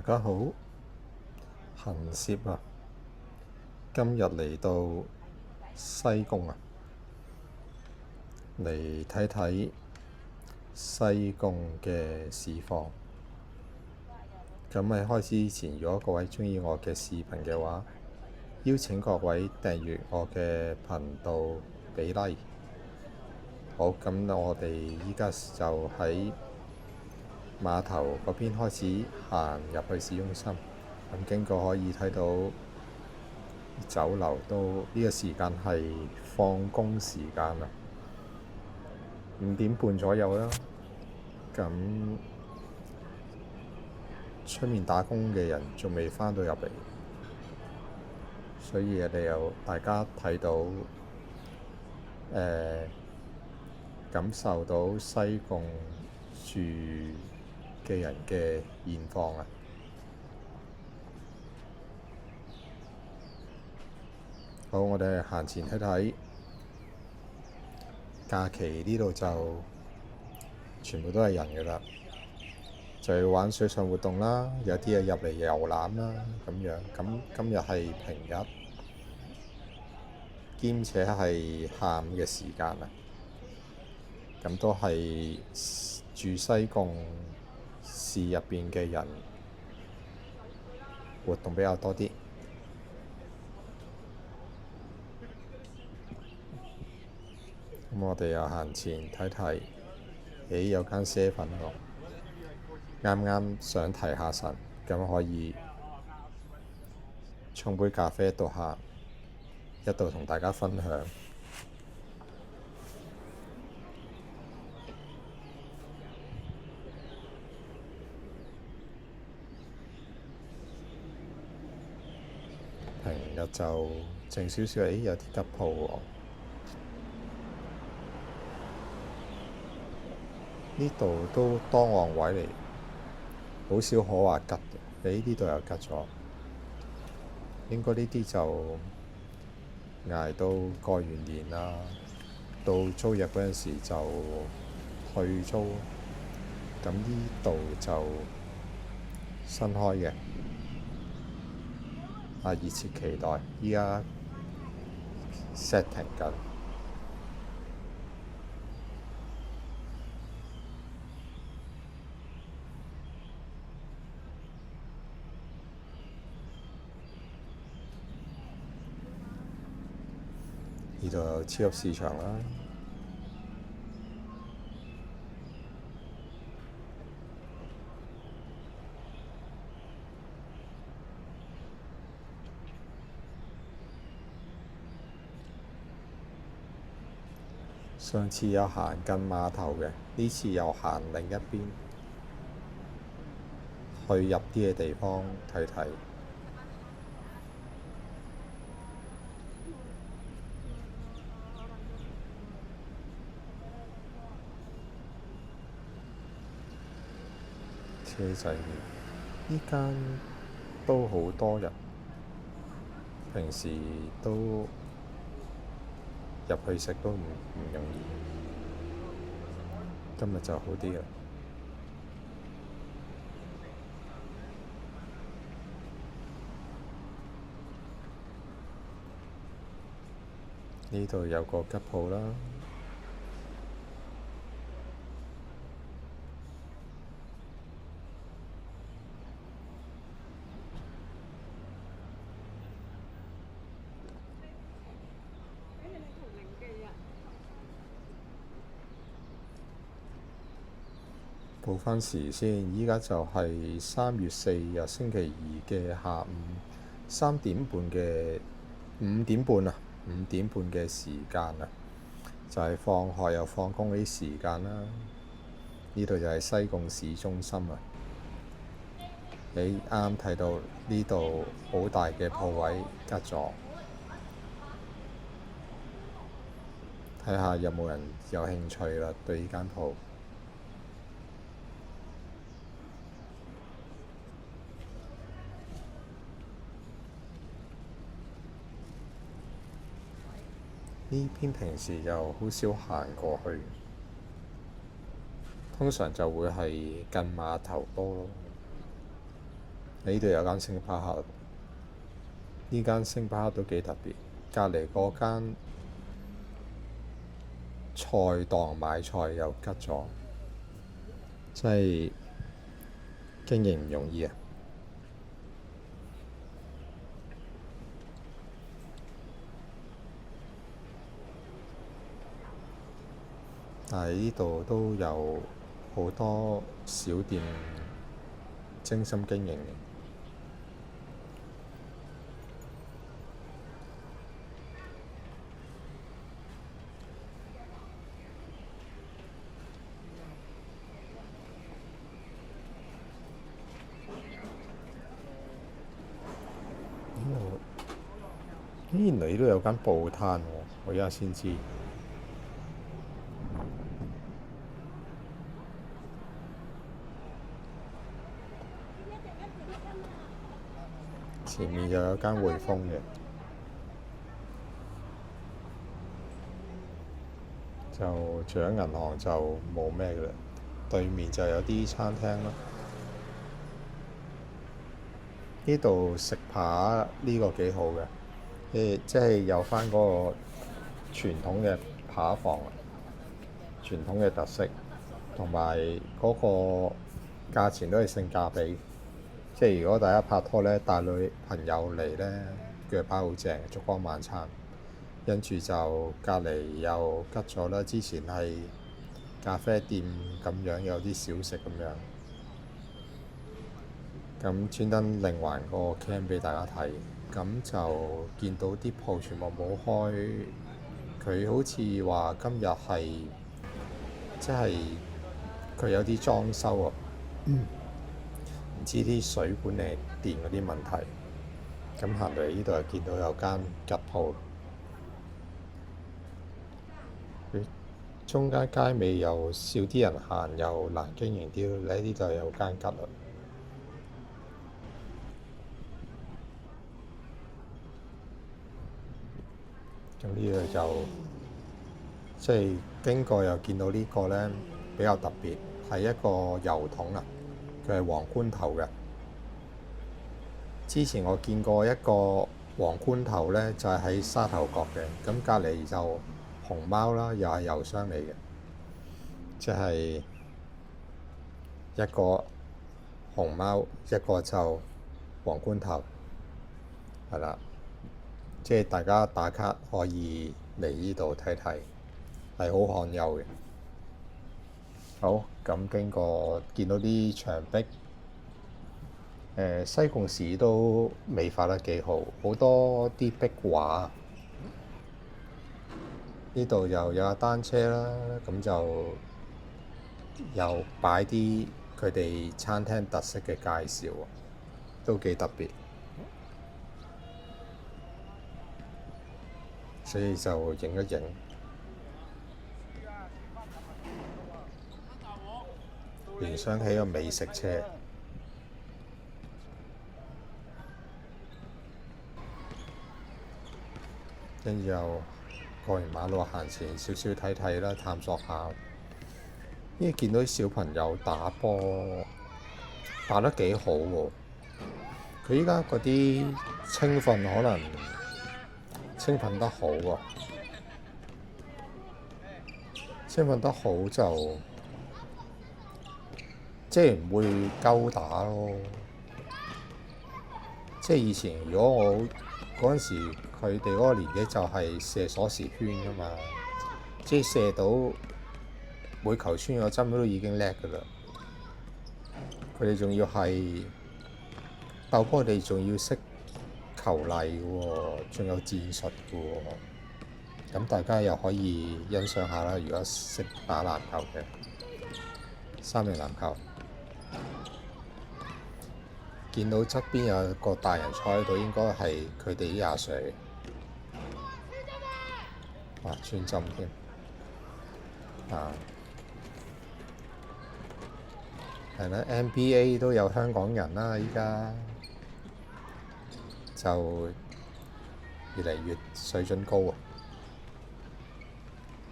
大家好，行攝啊，今日嚟到西貢啊，嚟睇睇西貢嘅市況。咁喺開始之前，如果各位鍾意我嘅視頻嘅話，邀請各位訂閱我嘅頻道，俾 like。好，咁我哋依家就喺碼頭嗰邊開始行入去市中心。咁經過可以睇到酒樓都呢個時間係放工時間啦，5點半左右啦。咁出面打工嘅人仲未返到入嚟，所以你又大家睇到感受到西貢住嘅人嘅現況啊。好，我哋行前睇睇，假期呢度就全部都係人㗎啦，就要玩水上活動啦，有啲嘢入嚟遊覽啦咁樣。咁今日係平日，兼且係下午嘅時間啊，咁都係住西貢市入邊嘅人活動比較多啲。咁我哋又行前睇睇，有間7-11喎，啱啱想提下神，咁可以沖杯咖啡一度行，一度同大家分享。平日就靜少少，有啲吉鋪喎。呢度都當旺位嚟，好少可話吉嘅。呢度又吉咗，應該呢啲就捱到過完年啦，到租日嗰陣時就退租。咁呢度就新開嘅，熱切期待。依家 setting 緊。呢度有超級市場啦，上次有行近碼頭嘅，呢次又行另一邊，去入啲嘅地方睇睇。車仔麵呢間都好多人，平時都入去食都唔容易，今日就好啲啦。呢度有個吉鋪啦，報返時先。依家就係3月4日星期二嘅下午5點半啊，5點半嘅時間啊，就係放學又放工嗰啲時間啦。呢度就係西貢市中心啊。你啱睇到呢度好大嘅鋪位吉咗，睇下有冇人有興趣啦，對呢間鋪。呢邊平時就好少行過去，通常就會係近碼頭多咯。呢度有間星巴克，呢間星巴克都幾特別。隔離嗰間菜檔買菜又吉咗，真係經營唔容易啊！但係呢度都有好多小店精心經營嘅。原來呢度有間報攤喎，我而家先知。前面又有間匯豐嘅，就除咗銀行就冇咩嘅啦。對面就有啲餐廳咯。呢度食扒呢個幾好嘅，即係有返嗰個傳統嘅扒房，傳統嘅特色，同埋嗰個價錢都係性價比。即係如果大家拍拖咧，帶女朋友嚟咧，腳包好正，燭光晚餐。跟住就隔離又吉咗啦，之前係咖啡店咁樣，有啲小食咁樣。咁專登另還個 cam 俾大家睇，咁就見到啲鋪全部冇開。佢好似話今日係即係佢有啲裝修啊，唔知啲水管定係電嗰啲問題。咁行到嚟呢度又見到有間吉鋪，佢中間街尾又少啲人行，又難經營啲。喺呢度有間吉啦。咁呢個就即係經過又見到呢個呢，比較特別，係一個油桶啊，佢係黃棺頭嘅。之前我見過一個黃棺頭呢，就係喺沙頭角嘅，咁隔離就熊貓啦，又係油箱嚟嘅，即係一個熊貓，一個就黃棺頭，係啦。即係大家打卡可以嚟呢度睇睇，係好罕有嘅。好，咁經過見到啲牆壁，西貢市都美化得幾好，好多啲壁畫。呢度又有架單車啦，咁就又擺啲佢哋餐廳特色嘅介紹，都幾特別。所以就影一影，聯想起個美食車，跟住又過完馬路行前少少睇睇啦，探索下。因為見到啲小朋友打波打得幾好喎，佢依家嗰啲青訓可能青訓得好喎，青訓得好就即係唔會鳩打咯。即係以前如果我嗰陣時佢哋嗰個年紀就係射鎖匙圈㗎嘛，即係射到每球穿咗針都已經叻㗎啦。佢哋仲要係鬥波，佢哋仲要識球例喎，仲有戰術嘅喎。咁大家又可以欣賞下啦。如果識打籃球嘅三人籃球，見到側邊有個大人坐喺度，應該係佢哋啲廿歲。哇！穿針添啊！係啦，NBA 都有香港人啦，依家就越嚟越水準高啊！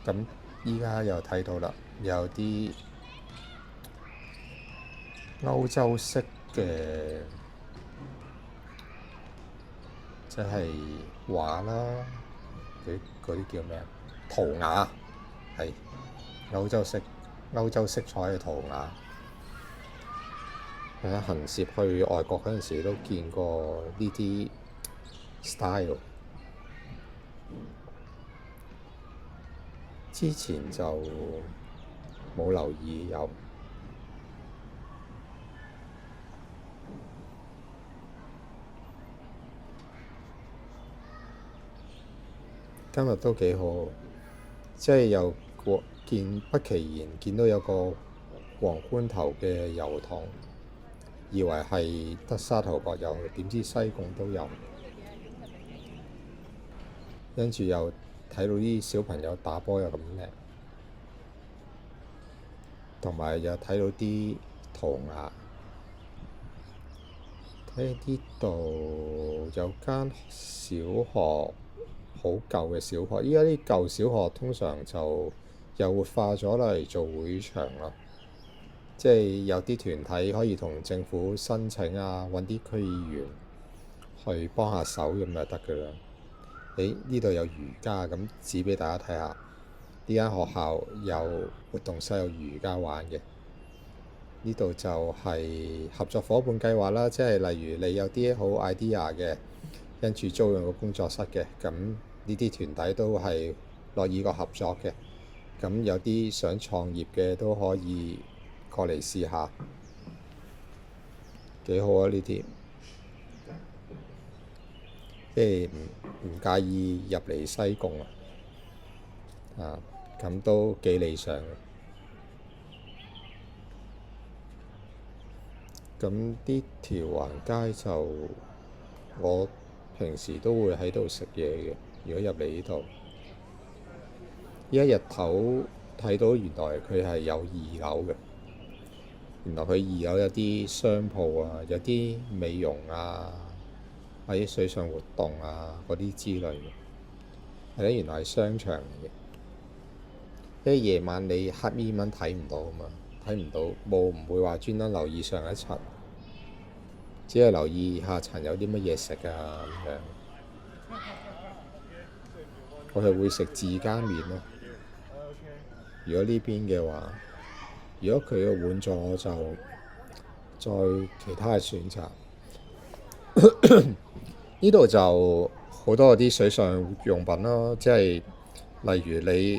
咁依家又睇到啦，有啲歐洲式嘅者係畫啦，嗰啲叫咩啊？塗鴉，係歐洲色彩嘅塗鴉。係啊，行攝去外國嗰陣時都見過呢啲 style。之前就冇留意有。今日都幾好，即係又不其然見到有個皇冠頭嘅油塘，以為係得沙頭角有，點知西貢都有。跟住又睇到啲小朋友打波又咁靚，同埋又睇到啲塗鴉。睇呢度有間小學，好舊嘅小學。依家啲舊小學通常就又活化咗嚟做會場啦，即係有啲團體可以同政府申請啊，揾啲區議員去幫下手咁就得㗎啦。呢度有瑜伽，咁指俾大家睇下，呢間學校有活動室有瑜伽玩嘅。呢度就係合作伙伴計劃啦，即係例如你有啲好 idea 嘅，跟住租用個工作室嘅，咁呢啲團體都係樂意個合作嘅。咁有啲想創業嘅都可以過嚟試下，幾好啊！呢啲即係唔介意入嚟西貢啊，咁都幾理想。咁呢條橫街就我平時都會喺度食嘢嘅。如果入嚟呢度，依家日頭睇到原來佢係有2樓嘅。原來佢2樓有啲商鋪啊，有啲美容啊，或者水上活動啊嗰啲之類嘅。係咧，原來係商場嚟嘅。因為夜晚你黑咪蚊睇唔到啊嘛，睇唔到唔會話專登留意上一層，只係留意下層有啲乜嘢食啊咁樣。我係會食自家麵咯。如果呢邊嘅話，如果佢嘅換座，我就再其他嘅選擇。呢度就好多嗰啲水上用品咯，即係例如你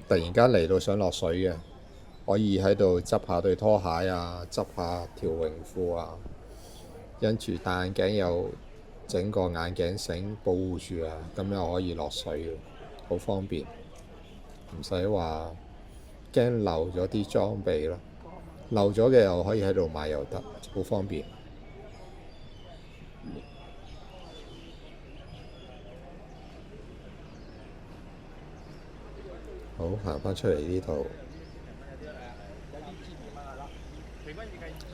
突然間嚟到想落水嘅，可以喺度執下對拖鞋啊，執下條泳褲啊，跟住戴眼鏡又整個眼鏡繩保護住啊，咁又可以落水嘅，好方便，唔使話驚漏咗啲裝備咯。漏咗嘅又可以喺度買又得，好方便。好，行返出嚟呢度，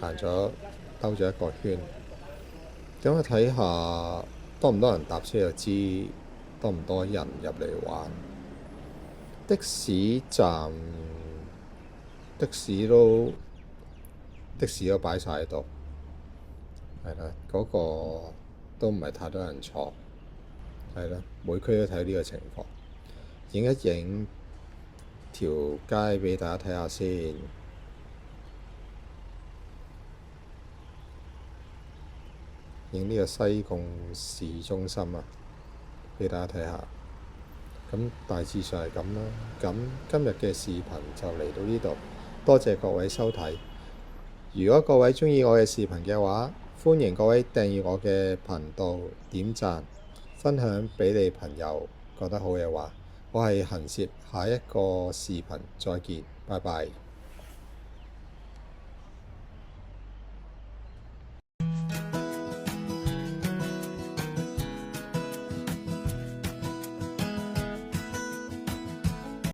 行咗兜咗一個圈，咁我睇下多唔多人搭車就知多唔多人入嚟玩。的士站的士都擺晒喺度，係啦，嗰個都唔係太多人坐，係啦，每區都睇到呢個情況。影一影條街俾大家睇下先，影呢個西貢市中心啊，俾大家睇下。咁大致上係咁啦。咁今日嘅視頻就嚟到呢度，多謝各位收睇。如果各位鍾意我嘅視頻嘅話，歡迎各位訂閱我嘅頻道、點讚、分享俾你朋友覺得好嘅話。我係行攝，下一個視頻再見，拜拜。